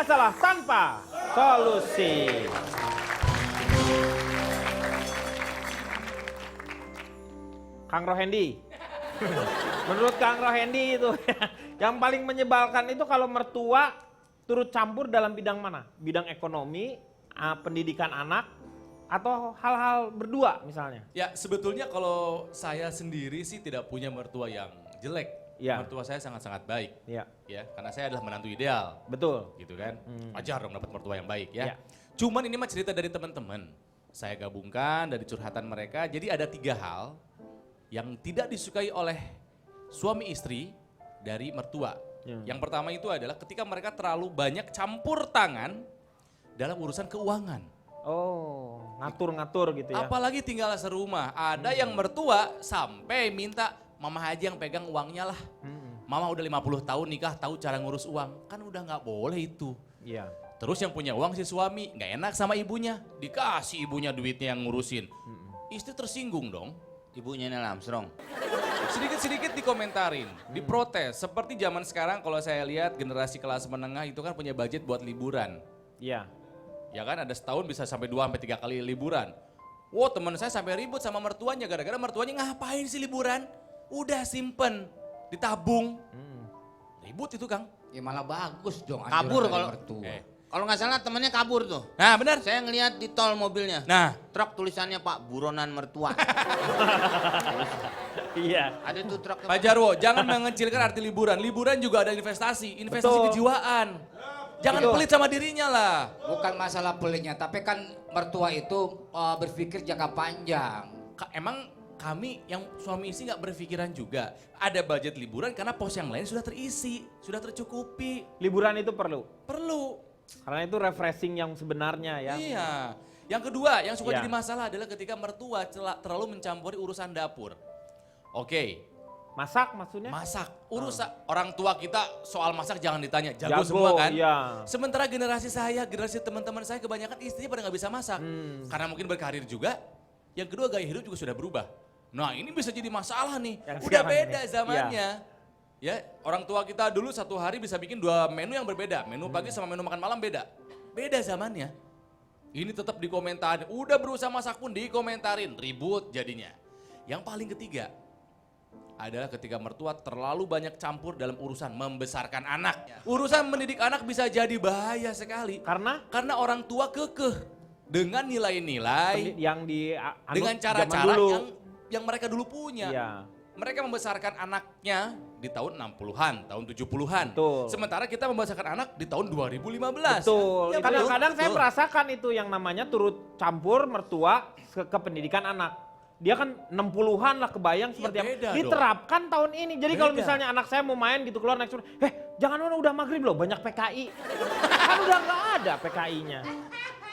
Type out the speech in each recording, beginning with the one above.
masalah tanpa solusi. Kang Rohendi, menurut Kang Rohendi itu yang paling menyebalkan itu kalau mertua turut campur dalam bidang mana? Bidang ekonomi, pendidikan anak, atau hal-hal berdua misalnya? Ya sebetulnya kalau saya sendiri sih tidak punya mertua yang jelek. Ya. Mertua saya sangat-sangat baik. Ya. Ya, karena saya adalah menantu ideal. Betul. Gitu kan. Wajar dong dapat mertua yang baik Ya. ya. Cuman ini mah cerita dari teman-teman. Saya gabungkan dari curhatan mereka. Jadi ada 3 hal yang tidak disukai oleh suami istri dari mertua. Yang pertama itu adalah ketika mereka terlalu banyak campur tangan dalam urusan keuangan. Oh, ngatur-ngatur gitu ya. Apalagi tinggal serumah. Ada yang mertua sampai minta mama aja yang pegang uangnya lah. Mama udah 50 tahun nikah tahu cara ngurus uang. Kan udah nggak boleh itu. Iya. Terus yang punya uang si suami nggak enak sama ibunya. Dikasih ibunya duitnya yang ngurusin. Istri tersinggung dong. Ibunya Neil Armstrong. Sedikit-sedikit dikomentarin, diprotes. Seperti zaman sekarang kalau saya lihat generasi kelas menengah itu kan punya budget buat liburan. Iya. Ya kan ada setahun bisa sampai 2-3 kali liburan. Wow teman saya sampai ribut sama mertuanya gara-gara mertuanya ngapain sih liburan? Udah simpen, ditabung. Ribut itu Kang. Ya malah bagus dong. Kabur anjuran dari kalau mertua. kalau nggak salah temennya kabur tuh. Nah benar. Saya ngelihat di tol mobilnya. Nah Truk tulisannya Pak buronan mertua. Iya. Ada tuh truk. Pak Jarwo jangan mengecilkan arti liburan. Liburan juga ada investasi Betul. kejiwaan. Jangan Betul. pelit sama dirinya lah. Bukan masalah pelitnya, tapi kan mertua itu berpikir jangka panjang. Emang kami yang suami istri nggak berpikiran juga. Ada budget liburan karena pos yang lain sudah terisi, sudah tercukupi. Liburan itu perlu. Perlu. Karena itu refreshing yang sebenarnya ya. Iya. Yang kedua yang suka Iya. jadi masalah adalah ketika mertua terlalu mencampuri urusan dapur. Oke, Masak maksudnya? masak. Urusan orang tua kita soal masak jangan ditanya, jago, Jago, semua kan. iya. Sementara generasi saya, generasi teman-teman saya kebanyakan istrinya pada nggak bisa masak. Karena mungkin berkarir juga. Yang kedua gaya hidup juga sudah berubah. Nah ini bisa jadi masalah nih. Yang Udah sekarang beda ini. zamannya. Ya orang tua kita dulu satu hari bisa bikin 2 menu yang berbeda. Menu pagi sama menu makan malam beda. Beda zamannya. Ini tetap dikomentarin. Udah berusaha masak pun dikomentarin. Ribut jadinya. Yang paling ketiga adalah ketika mertua terlalu banyak campur dalam urusan membesarkan anak. Urusan mendidik anak bisa jadi bahaya sekali. Karena orang tua kekeh dengan nilai-nilai, yang di dengan zaman cara-cara dulu. yang mereka dulu punya. Iya. Mereka membesarkan anaknya di tahun 60-an, tahun 70-an. Betul. Sementara kita membesarkan anak di tahun 2015. Betul. Ya, Kadang-kadang saya betul. merasakan itu yang namanya turut campur mertua ke pendidikan anak. Dia kan 60-an lah kebayang seperti yang beda dong. diterapkan tahun ini. Jadi kalau Beda. misalnya anak saya mau main gitu keluar naik surga, jangan udah maghrib loh banyak PKI. Kan udah nggak ada PKI-nya.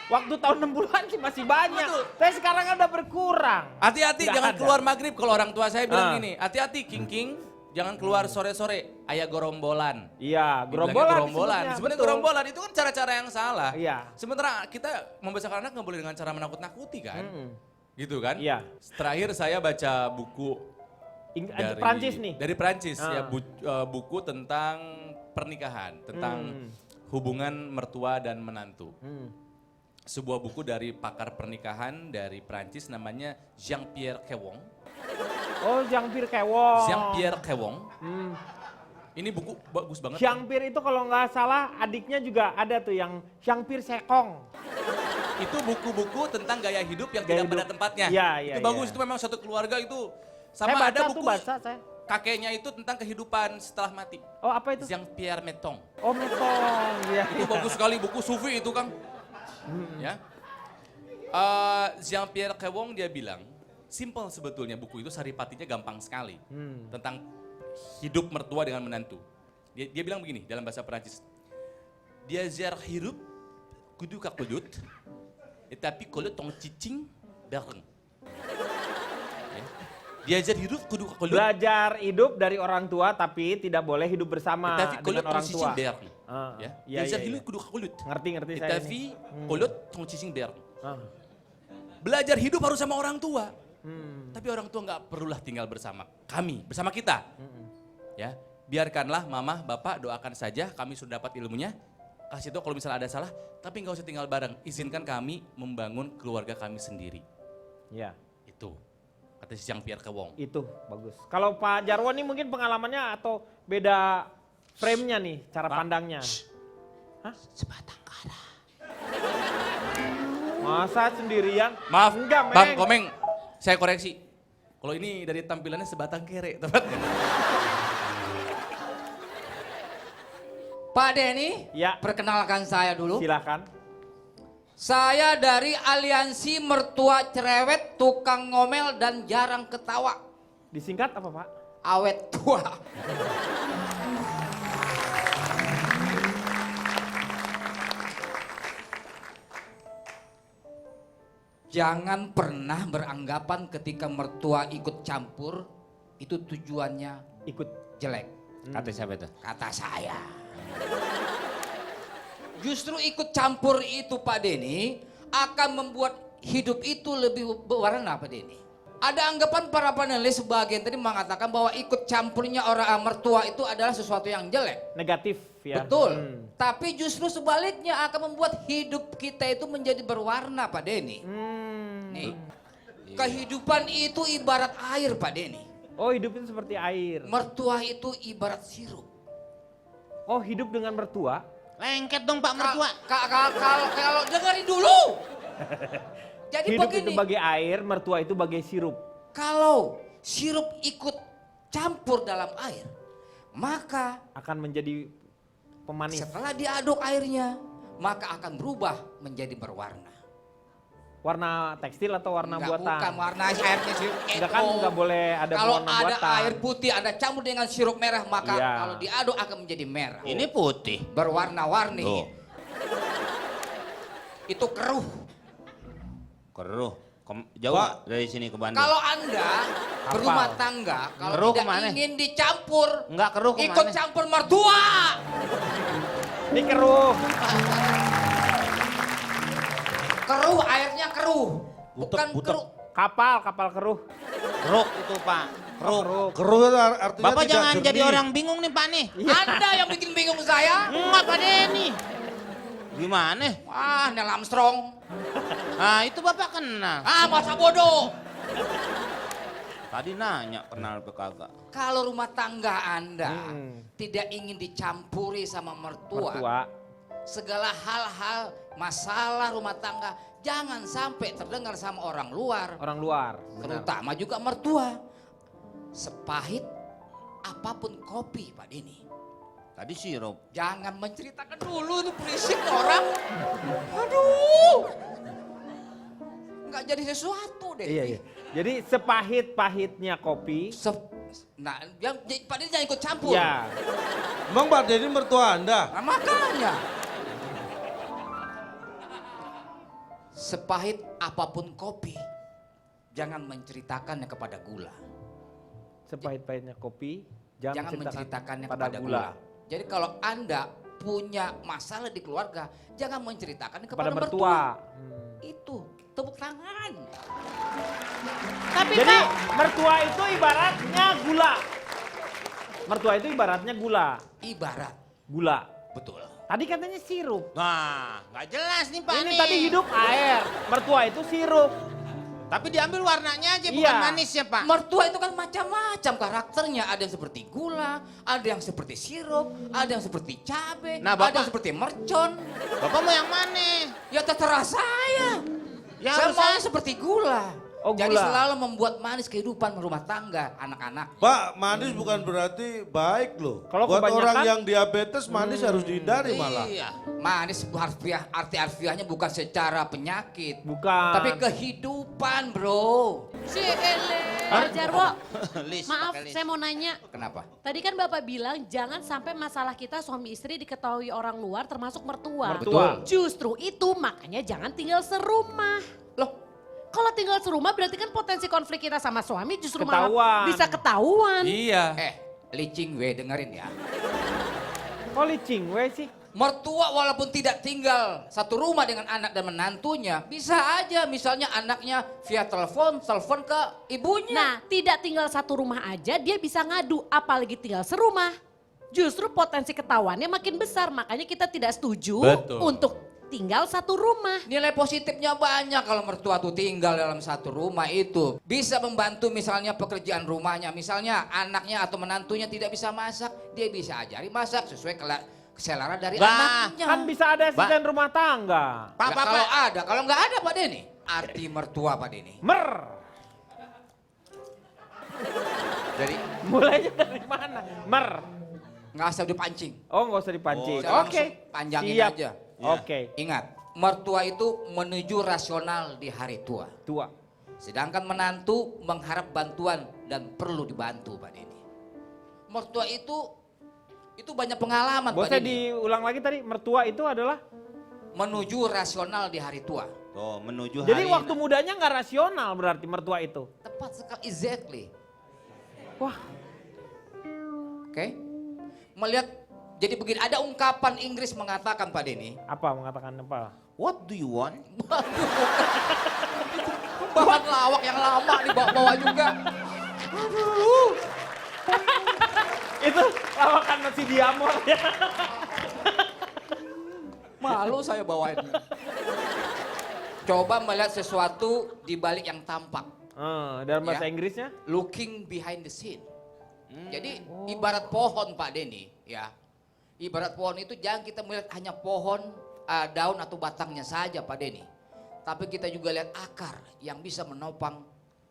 Waktu tahun 60-an sih masih banyak. Betul. Tapi sekarang kan udah berkurang. Hati-hati Nggak jangan ada. keluar maghrib kalau orang tua saya bilang Ah. gini. Hati-hati King, jangan keluar sore-sore. Ayah gerombolan. Iya, Dibilangnya gerombolan. gerombolan. disebutnya, Sebenarnya betul. gerombolan itu kan cara-cara yang salah. Iya. Sementara kita membesarkan anak nggak boleh dengan cara menakut-nakuti kan. Gitu kan. Iya. Terakhir saya baca buku dari Prancis nih. Dari Prancis ya Ah. buku tentang pernikahan, tentang hubungan mertua dan menantu. Sebuah buku dari pakar pernikahan dari Prancis namanya Jean-Pierre Kewong. Oh, Jean-Pierre Kewong. Jean-Pierre Kewong. Ini buku bagus banget. Jean-Pierre itu kalau nggak salah adiknya juga ada tuh yang Jean-Pierre Sekong. Itu buku-buku tentang gaya hidup yang Gaya tidak pada hidup. tempatnya. Iya, iya, itu bagus, iya. itu memang satu keluarga itu. Saya Sama baca ada tuh, buku saya. kakeknya itu tentang kehidupan setelah mati. Oh, apa itu? Jean-Pierre Metong. Oh, metong. Iya. Itu bagus sekali, buku sufi itu Kang. Ya. Jean-Pierre Kewong dia bilang, simple sebetulnya buku itu saripatinya gampang sekali. Tentang hidup mertua dengan menantu. Dia bilang begini dalam bahasa Perancis. Diajar hidup kudu kakulut, tapi kalau tong cicing bareng. Ya. Diajar hidup kudu kakulut, Belajar hidup dari orang tua tapi tidak boleh hidup bersama tapi kalau dengan tong orang tua. cicing bareng. Ah, Ya. iya, Diajar iya, hidup iya. kudu kakulut, Ngerti saya tapi ini. kalau tong cicing bareng. Ah. Belajar hidup harus sama orang tua. Tapi orang tua nggak perlulah tinggal bersama kami, bersama kita. Ya, biarkanlah mama, bapak doakan saja kami sudah dapat ilmunya. kasih tahu kalau misalnya ada salah, tapi nggak usah tinggal bareng. Izinkan kami membangun keluarga kami sendiri. Ya, Itu kata si Jean Pierre Kewong. itu bagus. Kalau Pak Jarwo nih mungkin pengalamannya atau beda frame-nya nih, cara pandangnya. Hah? Sebatang kara. Masa sendirian? Maaf, Enggak, Bang Meng. Komeng, saya koreksi. Kalau ini dari tampilannya sebatang kere, tepatnya. Pak Denny, Ya. perkenalkan saya dulu. Silakan. Saya dari Aliansi Mertua Cerewet, Tukang Ngomel dan Jarang Ketawa. Disingkat apa Pak? Awet tua. Jangan pernah beranggapan ketika mertua ikut campur, itu tujuannya Ikut. jelek. Kata siapa itu? Kata saya. Justru ikut campur itu Pak Denny akan membuat hidup itu lebih berwarna Pak Denny. Ada anggapan para panelis sebagian tadi mengatakan bahwa ikut campurnya orang mertua itu adalah sesuatu yang jelek. Negatif ya. Betul. Tapi justru sebaliknya akan membuat hidup kita itu menjadi berwarna Pak Denny. Nih. Kehidupan itu ibarat air Pak Denny. Oh hidup itu seperti air. Mertua itu ibarat sirup. Oh hidup dengan mertua? Lengket dong Pak mertua. Kalau dengerin dulu. Jadi Hidup begini, itu bagai air, mertua itu bagai sirup. kalau sirup ikut campur dalam air, maka Akan menjadi pemanis. setelah diaduk airnya, maka akan berubah menjadi berwarna. Warna tekstil atau warna Enggak, buatan? bukan warna airnya sirup. Enggak kan nggak boleh ada Kalau warna ada buatan. air putih, ada campur dengan sirup merah, maka Iya. kalau diaduk akan menjadi merah. Ini putih. Berwarna-warni. Tuh. Itu keruh. Keruh. Jauh Pak. dari sini ke Bandung. Kalau Anda berumah tangga, kalau Keruh tidak kemana? ingin dicampur, Enggak keruh kemana? ikut campur mertua. Ini keruh. Keruh, airnya keruh. Bukan Butek. keruh. Kapal keruh. Keruh itu Pak. Keruh. Keruh. Keruh itu artinya Bapak tidak jangan jernih. jadi orang bingung nih Pak nih. Anda yang bikin bingung saya. Enggak Pak Denny. Gimana? Wah, Neil Armstrong. Ah itu Bapak kenal. Ah, masa bodoh. Tadi nanya kenal apa kagak. Kalau rumah tangga Anda Hmm. tidak ingin dicampuri sama mertua, Mertua. segala hal-hal masalah rumah tangga jangan sampai terdengar sama orang luar, Orang luar. Benar. terutama juga mertua. Sepahit apapun kopi Pak Denny, Tadi sirup. jangan menceritakan dulu tuh berisik orang. Aduh, nggak jadi sesuatu deh. Iya, iya. Jadi sepahit-pahitnya kopi. Nah, Pak Denny jangan ikut campur. Ya. Emang Pak Denny mertua Anda? Nah, makanya. Sepahit apapun kopi, jangan menceritakannya kepada gula. Sepahit-pahitnya kopi. Jangan menceritakannya kepada gula. Jadi kalau Anda punya masalah di keluarga, jangan menceritakannya kepada, Kepada mertua. Itu, tepuk tangan. Tapi Jadi Pak, mertua itu ibaratnya gula. Mertua itu ibaratnya gula. Ibarat, Gula. betul. Tadi katanya sirup. Nah, nggak jelas nih Pak Ini nih. tadi hidup air. Mertua itu sirup. Tapi diambil warnanya aja bukan Iya. manis ya Pak. Mertua itu kan macam-macam karakternya. Ada yang seperti gula, ada yang seperti sirup, ada yang seperti cabai, Nah, ada Bapak- yang seperti mercon. Bapak mau yang mana? Ya terserah saya. Ya Saya harus mau seperti gula. Oh, Jadi gula. selalu membuat manis kehidupan rumah tangga anak-anak. Pak, manis bukan berarti baik loh. Kalau Buat kebanyakan- orang yang diabetes manis harus dihindari malah. Iya. Manis harfiah, arti harfiahnya bukan secara penyakit. Bukan. Tapi kehidupan bro. si Ele, Pak Jarwo, Lis, maaf pakai lis. saya mau nanya. Kenapa? Tadi kan Bapak bilang jangan sampai masalah kita suami istri diketahui orang luar termasuk mertua. Mertua. Justru itu makanya jangan tinggal serumah. Loh, Kalau tinggal serumah berarti kan potensi konflik kita sama suami justru Ketahuan. malah bisa ketahuan. Iya. licing we dengerin ya. Kok licing we sih? Mertua walaupun tidak tinggal satu rumah dengan anak dan menantunya, bisa aja misalnya anaknya via telepon ke ibunya. Nah, tidak tinggal satu rumah aja dia bisa ngadu, apalagi tinggal serumah. justru potensi ketahuannya makin besar. Makanya kita tidak setuju Betul. untuk tinggal satu rumah. Nilai positifnya banyak kalau mertua tuh tinggal dalam satu rumah itu. Bisa membantu misalnya pekerjaan rumahnya. Misalnya anaknya atau menantunya tidak bisa masak, dia bisa ajari masak sesuai keselera dari Bah, anaknya. Kan bisa ada asisten rumah tangga. Pak, Ya, Pak, kalau Pak. ada, kalau nggak ada Pak Denny. Arti mertua Pak Denny. Mer. Jadi Mulainya dari mana? Mer. nggak usah dipancing. Oh nggak usah dipancing. Oh, Oke. langsung panjangin Siap. aja. Oke. Ingat, mertua itu menuju rasional di hari tua. Tua. Sedangkan menantu mengharap bantuan dan perlu dibantu Pak Denny. Mertua itu banyak pengalaman Pak Bosnya Denny. diulang lagi tadi, mertua itu adalah. Menuju rasional di hari tua. Tuh, menuju Jadi hari waktu mudanya nggak rasional berarti mertua itu. Tepat sekali, exactly. Wah. Oke. Melihat, jadi begini, ada ungkapan Inggris mengatakan Pak Denny. Apa mengatakan apa? What do you want? Bahan lawak yang lama dibawa-bawa juga. Itu lawakan nasi diamor ya. Malu saya bawainnya. Coba melihat sesuatu di balik yang tampak. Dalam bahasa Ya. Inggrisnya? Looking behind the scene. Jadi ibarat pohon Pak Denny, ya. Ibarat pohon itu jangan kita melihat hanya pohon, daun atau batangnya saja Pak Denny. Tapi kita juga lihat akar yang bisa menopang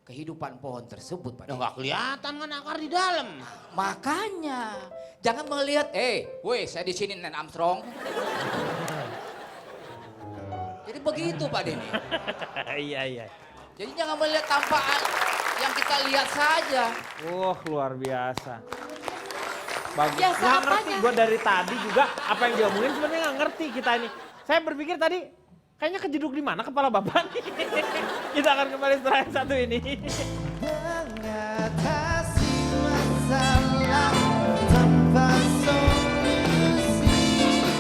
kehidupan pohon tersebut Pak Ya Denny. nggak kelihatan kan akar di dalam. Makanya jangan melihat, woi saya di sini Nen Armstrong. Jadi begitu Pak Denny. Iya iya. Jadi jangan melihat tampakan yang kita lihat saja. Wah luar biasa. Bagus. Biasa Nggak ngerti apanya? gue dari tadi juga apa yang diomongin sebenarnya nggak ngerti kita ini. Saya berpikir tadi kayaknya kejeduk di mana kepala bapak nih. Kita akan kembali setelah yang satu ini. Mengatasi masalah tanpa solusi.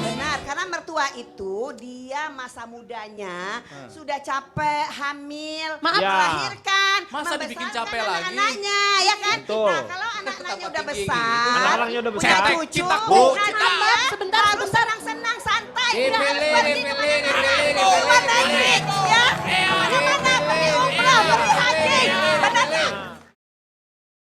Benar, karena mertua itu dia masa mudanya sudah capek, hamil, Maaf, Ya. melahirkan, Masa dibikin membesarkan capek lagi? anak-anaknya, ya kan? Betul. Nah, kalau anak-anaknya Tambah udah tinggi besar, gitu. Anak-anaknya udah punya besar. cucu, Cintaku, kan cintaku. dia Sebentar, harus senang-senang, santai. Dipilih, Tidak harus pergi dipilih, kemana-mana. dipilih, Keluar dipilih, negeri, ya. Kemana-mana, pergi umrah, pergi haji. Benar nggak?